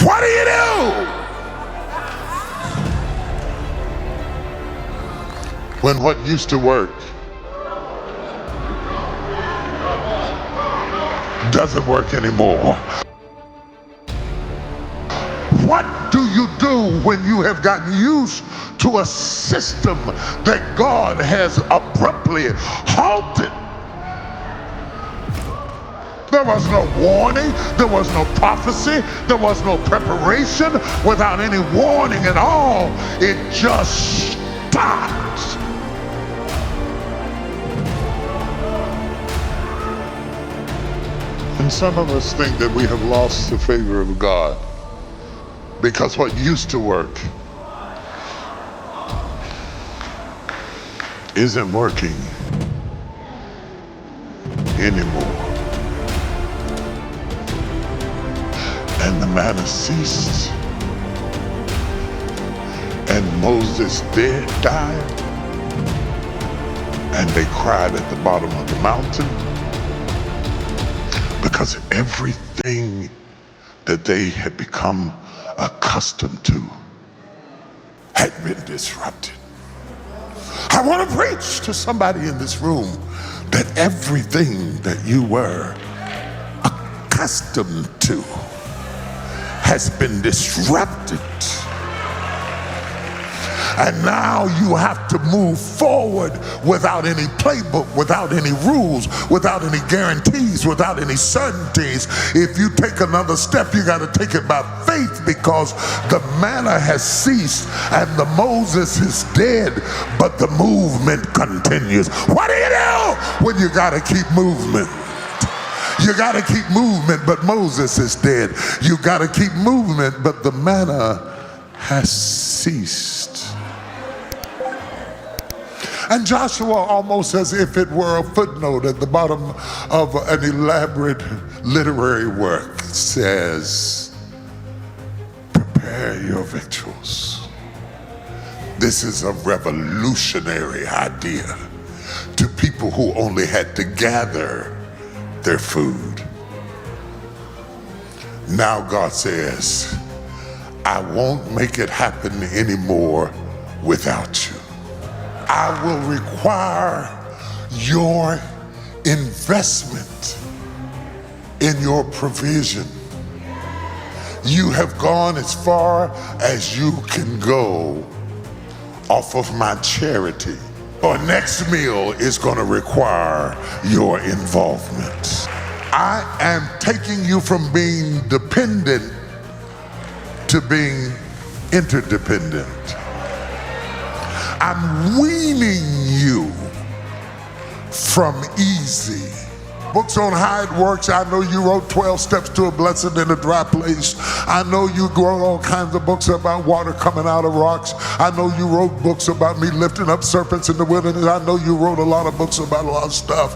What do you do when what used to work doesn't work anymore? What do you do when you have gotten used to a system that God has abruptly halted? There was no warning, there was no prophecy, there was no preparation. Without any warning at all, it just stopped. And some of us think that we have lost the favor of God because what used to work isn't working anymore. And the manna ceased, and Moses died, and they cried at the bottom of the mountain because everything that they had become accustomed to had been disrupted. I want to preach to somebody in this room that everything that you were accustomed to has been disrupted. And now you have to move forward without any playbook, without any rules, without any guarantees, without any certainties. If you take another step, you got to take it by faith, because the manna has ceased and the Moses is dead, but the movement continues. What do you do when you got to keep movement? You got to keep movement, but Moses is dead. You got to keep movement, but the manna has ceased. And Joshua, almost as if it were a footnote at the bottom of an elaborate literary work, says, prepare your victuals. This is a revolutionary idea to people who only had to gather their food. Now God says, I won't make it happen anymore without you. I will require your investment in your provision. You have gone as far as you can go off of my charity. Our next meal is going to require your involvement. I am taking you from being dependent to being interdependent. I'm weaning you from easy. Books on how it works. I know you wrote 12 Steps to a Blessing in a Dry Place. I know you wrote all kinds of books about water coming out of rocks. I know you wrote books about me lifting up serpents in the wilderness. I know you wrote a lot of books about a lot of stuff.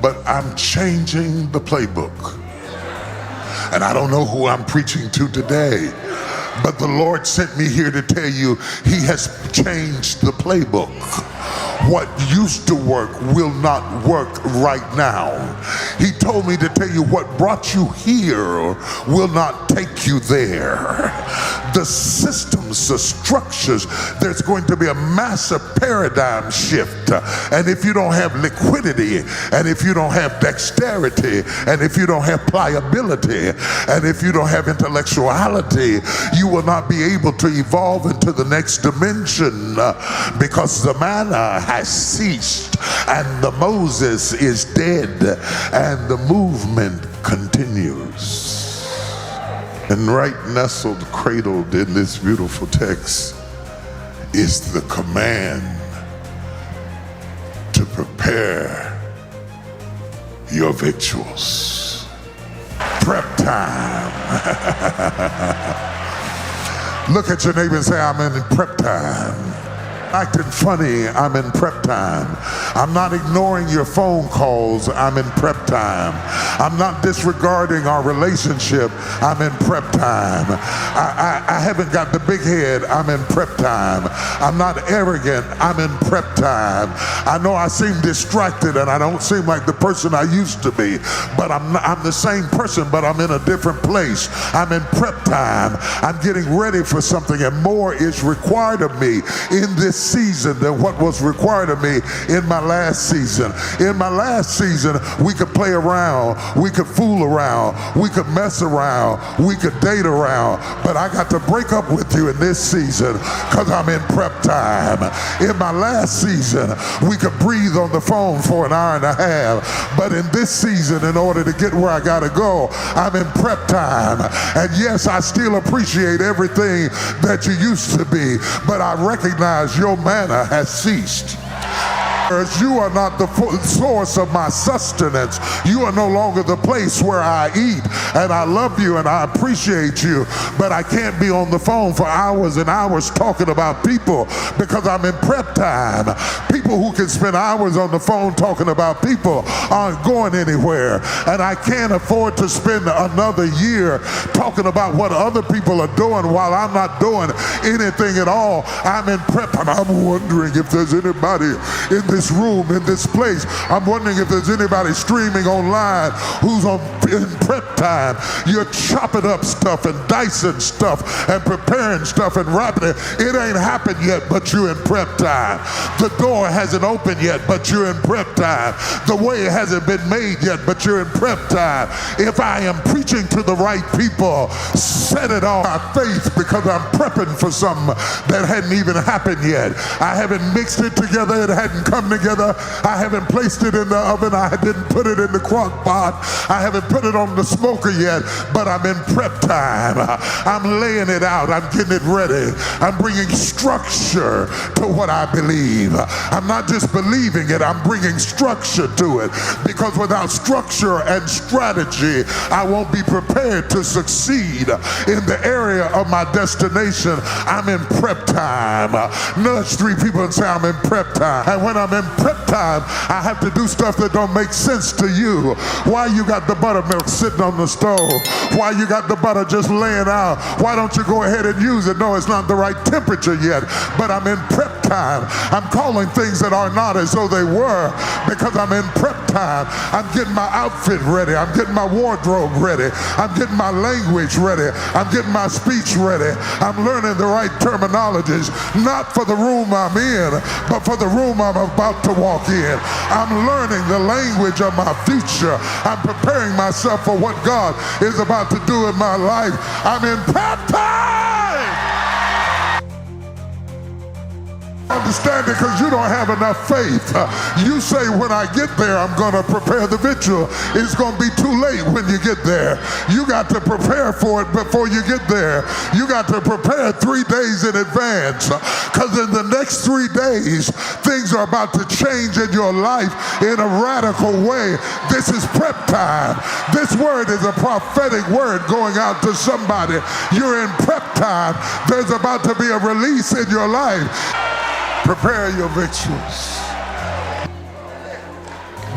But I'm changing the playbook. And I don't know who I'm preaching to today, but the Lord sent me here to tell you He has changed the playbook. What used to work will not work right now. He told me to tell you what brought you here will not take you there. The systems, the structures, there's going to be a massive paradigm shift. And if you don't have liquidity, and if you don't have dexterity, and if you don't have pliability, and if you don't have intellectuality, you will not be able to evolve into the next dimension, because the manna has ceased and the Moses is dead and the movement continues. And right nestled, cradled in this beautiful text is the command to prepare your victuals. Prep time. Look at your neighbor and say, I'm in prep time. Acting funny, I'm in prep time. I'm not ignoring your phone calls. I'm in prep time. I'm not disregarding our relationship. I'm in prep time. I haven't got the big head. I'm in prep time. I'm not arrogant. I'm in prep time. I know I seem distracted and I don't seem like the person I used to be, but I'm the same person, but I'm in a different place. I'm in prep time. I'm getting ready for something, and more is required of me in this season than what was required of me in my last season. In my last season, we could play around, we could fool around, we could mess around, we could date around, but I got to break up with you in this season because I'm in prep time. In my last season, we could breathe on the phone for an hour and a half, but in this season, in order to get where I gotta go, I'm in prep time. And yes, I still appreciate everything that you used to be, but I recognize your manna has ceased. You are not the source of my sustenance. You are no longer the place where I eat, and I love you and I appreciate you, but I can't be on the phone for hours and hours talking about people because I'm in prep time. People who can spend hours on the phone talking about people aren't going anywhere, and I can't afford to spend another year talking about what other people are doing while I'm not doing anything at all. I'm in prep, and I'm wondering if there's anybody in this room, in this place. I'm wondering if there's anybody streaming online who's in prep time. You're chopping up stuff and dicing stuff and preparing stuff and wrapping it. It ain't happened yet, but you're in prep time. The door hasn't opened yet, but you're in prep time. The way hasn't been made yet, but you're in prep time. If I am preaching to the right people, set it on my faith because I'm prepping for something that hadn't even happened yet. I haven't mixed it together. It hadn't come together. I haven't placed it in the oven. I didn't put it in the crock pot. I haven't put it on the smoker yet, but I'm in prep time. I'm laying it out. I'm getting it ready. I'm bringing structure to what I believe. I'm not just believing it, I'm bringing structure to it, because without structure and strategy, I won't be prepared to succeed in the area of my destination. I'm in prep time. Nudge 3 people and say, I'm in prep time. And when I'm in prep time, I have to do stuff that don't make sense to you. Why you got the buttermilk sitting on the stove? Why you got the butter just laying out? Why don't you go ahead and use it? No, it's not the right temperature yet, but I'm in prep time. I'm calling things that are not as though they were because I'm in prep time. I'm getting my outfit ready. I'm getting my wardrobe ready. I'm getting my language ready. I'm getting my speech ready. I'm learning the right terminologies, not for the room I'm in, but for the room I'm about to walk in. I'm learning the language of my future. I'm preparing myself for what God is about to do in my life. I'm in prep time. Understand it, because you don't have enough faith. You say, when I get there, I'm going to prepare the victual. It's going to be too late when you get there. You got to prepare for it before you get there. You got to prepare 3 days in advance, because in the next 3 days, things are about to change in your life in a radical way. This is prep time. This word is a prophetic word going out to somebody. You're in prep time. There's about to be a release in your life. Prepare your victuals.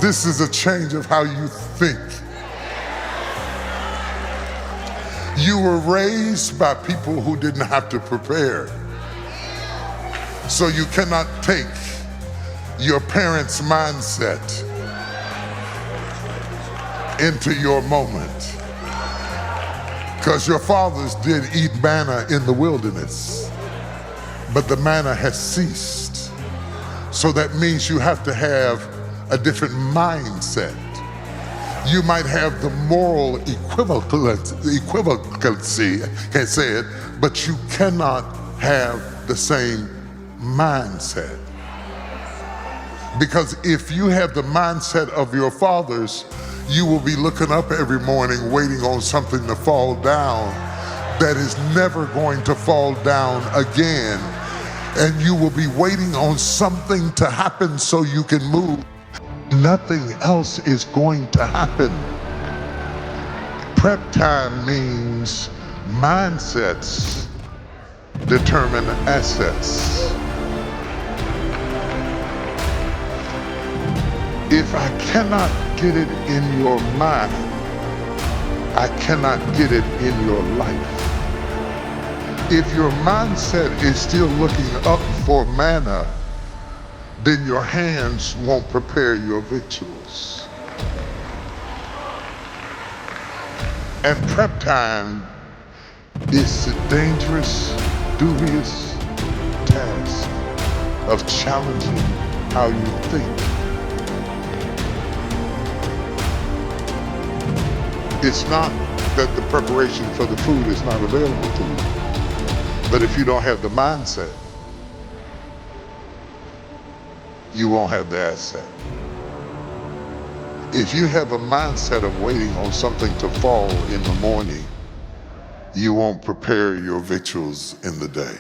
This is a change of how you think. You were raised by people who didn't have to prepare. So you cannot take your parents' mindset into your moment. Because your fathers did eat manna in the wilderness, but the manna has ceased. So that means you have to have a different mindset. You might have the moral equivalency, can't say it, but you cannot have the same mindset. Because if you have the mindset of your fathers, you will be looking up every morning waiting on something to fall down that is never going to fall down again. And you will be waiting on something to happen so you can move. Nothing else is going to happen. Prep time means mindsets determine assets. If I cannot get it in your mind, I cannot get it in your life. If your mindset is still looking up for manna, then your hands won't prepare your victuals. And prep time is the dangerous, dubious task of challenging how you think. It's not that the preparation for the food is not available to you, but if you don't have the mindset, you won't have the asset. If you have a mindset of waiting on something to fall in the morning, you won't prepare your victuals in the day.